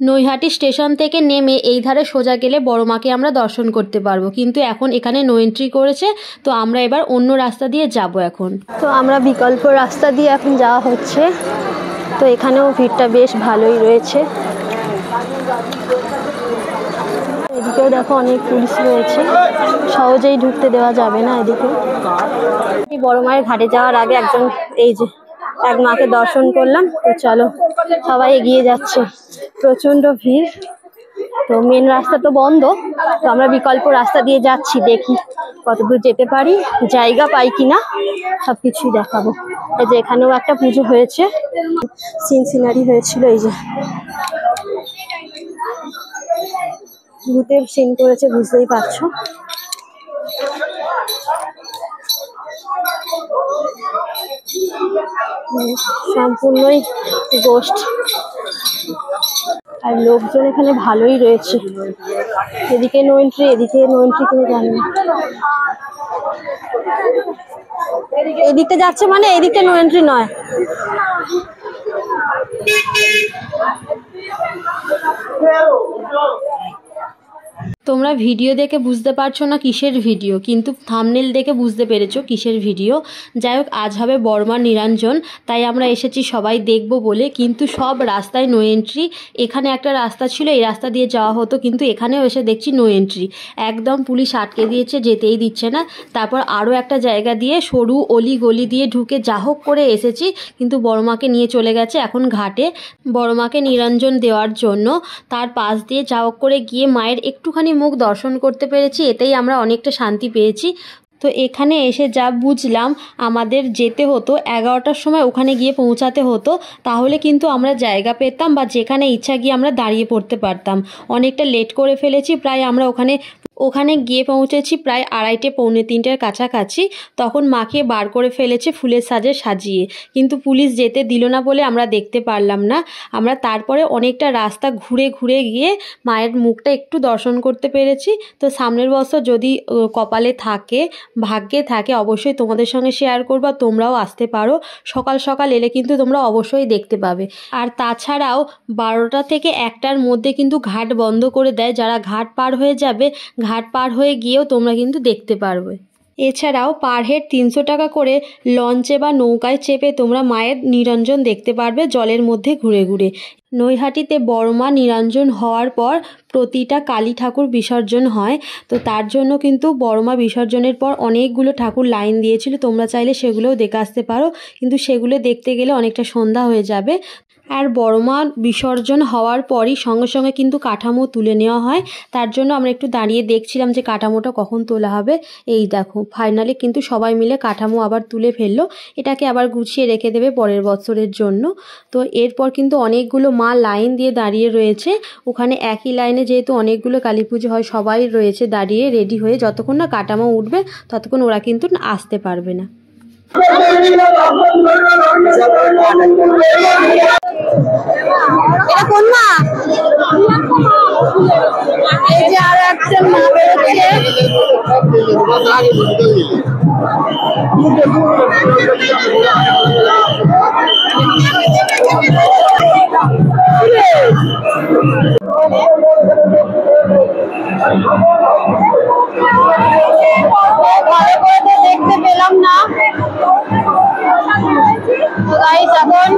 Naihati station থেকে নেমে এই ধারে সোজা গেলে বড় মাকে আমরা দর্শন করতে পারবো, কিন্তু এখন এখানে নো এন্ট্রি করেছে। তো আমরা এবার অন্য রাস্তা দিয়ে যাব। এখন তো আমরা বিকল্প রাস্তা দিয়ে এখন যাওয়া হচ্ছে। তো এখানেও ভিড়টা বেশ ভালোই রয়েছে। এদিকেও দেখো অনেক পুলিশ রয়েছে, সহজেই ঢুকতে দেওয়া যাবে না এদিকে। বড় মায়ের ঘাটে যাওয়ার আগে এই যে এক মাকে দর্শন করলাম। তো চলো সবাই এগিয়ে যাচ্ছে, প্রচন্ড ভিড়। তো মেন রাস্তা তো বন্ধ, তো আমরা বিকল্প রাস্তা দিয়ে যাচ্ছি, দেখি কতদূর যেতে পারি, জায়গা পাই কিনা সবকিছুই দেখাবো। এই যে এখানেও একটা পুজো হয়েছে, সিনারি হয়েছিল, এই যে ভূতের সিন করেছে, বুঝতেই পারছো। সম্পূর্ণই গোস্ট, আর লোকজন এখানে ভালোই রয়েছে। এদিকে নো এন্ট্রি, এদিকে নো এন্ট্রি কিনে জানি না। এদিকে যাচ্ছে মানে এদিকে নো এন্ট্রি নয়। তোমরা ভিডিও দেখে বুঝতে পারছো না কিসের ভিডিও, কিন্তু থাম্বনেল দেখে বুঝতে পেরেছো কিসের ভিডিও। যাই হোক, আজ হবে বড়মার নিরঞ্জন, তাই আমরা এসেছি সবাই দেখব বলে। কিন্তু সব রাস্তায় নো এন্ট্রি। এখানে একটা রাস্তা ছিল, এই রাস্তা দিয়ে যাওয়া হতো, কিন্তু এখানেও এসে দেখছি নো এন্ট্রি। একদম পুলিশ আটকে দিয়েছে, যেতেই দিচ্ছে না। তারপর আরও একটা জায়গা দিয়ে সরু অলি গলি দিয়ে ঢুকে যা হোক করে এসেছি, কিন্তু বড়মাকে নিয়ে চলে গেছে এখন ঘাটে বড়মাকে নিরঞ্জন দেওয়ার জন্য। তার পাশ দিয়ে যা হোক করে গিয়ে মায়ের একটুখানি মুখ দর্শন করতে পেরেছি, এতেই আমরা অনেকটা শান্তি পেয়েছি। তো এখানে এসে যা বুঝলাম, আমাদের যেতে হতো 11টার সময়, ওখানে গিয়ে পৌঁছাতে হতো, তাহলে কিন্তু আমরা জায়গা পেতাম বা যেখানে ইচ্ছা গিয়ে আমরা দাঁড়িয়ে পড়তে পারতাম। অনেকটা লেট করে ফেলেছি, প্রায় আমরা ওখানে গিয়ে পৌঁছেছি প্রায় 2:30 পৌনে 3টার কাছাকাছি। তখন মাকে বার করে ফেলেছে ফুলের সাজে সাজিয়ে, কিন্তু পুলিশ যেতে দিল না বলে আমরা দেখতে পারলাম না। আমরা তারপরে অনেকটা রাস্তা ঘুরে ঘুরে গিয়ে মায়ের মুখটা একটু দর্শন করতে পেরেছি। তো সামনের বছর যদি কপালে থাকে, ভাগ্যে থাকে, অবশ্যই তোমাদের সঙ্গে শেয়ার করবা, তোমরাও আসতে পারো। সকাল সকাল এলে কিন্তু তোমরা অবশ্যই দেখতে পাবে। আর তাছাড়াও 12টা থেকে 1টার মধ্যে কিন্তু ঘাট বন্ধ করে দেয়। যারা ঘাট পার হয়ে যাবে, ঘাট পার হয়ে গিয়েও তোমরা কিন্তু দেখতে পারবে। এছাড়াও পার হেড 300 টাকা করে লঞ্চে বা নৌকায় চেপে তোমরা মায়ের নিরঞ্জন দেখতে পারবে জলের মধ্যে ঘুরে ঘুরে। নৈহাটিতে বড়মা নিরঞ্জন হওয়ার পর প্রতিটা কালী ঠাকুর বিসর্জন হয়। তো তার জন্য কিন্তু বড়মা বিসর্জনের পর অনেকগুলো ঠাকুর লাইন দিয়েছিল, তোমরা চাইলে সেগুলোও দেখে আসতে পারো, কিন্তু সেগুলো দেখতে গেলে অনেকটা সন্ধ্যা হয়ে যাবে। আর বড়মা বিসর্জন হওয়ার পরই সঙ্গে সঙ্গে কিন্তু কাঠামো তুলে নেওয়া হয়। তার জন্য আমরা একটু দাঁড়িয়ে দেখছিলাম যে কাঠামোটা কখন তোলা হবে। এই দেখো, ফাইনালি কিন্তু সবাই মিলে কাঠামো আবার তুলে ফেললো। এটাকে আবার গুছিয়ে রেখে দেবে পরের বছরের জন্য। তো এরপর কিন্তু অনেকগুলো মা লাইন দিয়ে দাঁড়িয়ে রয়েছে। ওখানে একই লাইনে যেহেতু অনেকগুলো কালী পুজো হয়, সবাই রয়েছে দাঁড়িয়ে রেডি হয়ে। যতক্ষণ না কাঠামো উঠবে ততক্ষণ ওরা কিন্তু আসতে পারবে না। এটা কোন মা? এই যে আর একটা মা বেরোচ্ছে। ভালো করে তো দেখতে পেলাম না। গাইস, এখন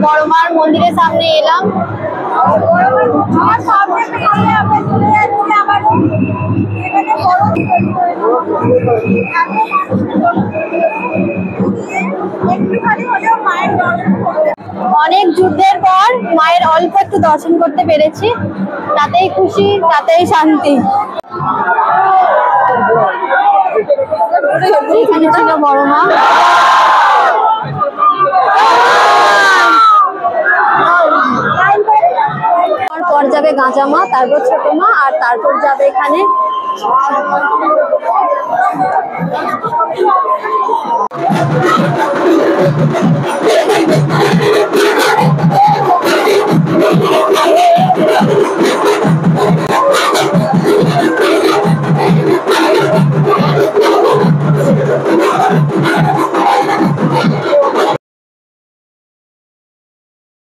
বড়মার মন্দিরের সামনে এলাম। অনেক যুদ্ধের পর মায়ের অল্প একটু দর্শন করতে পেরেছি, তাতেই খুশি, তাতেই শান্তি। এখানে ছিল বড়মা। পর যাবে গাঁজা মা, তারপর ছোট মা, আর তারপর যাবে এখানে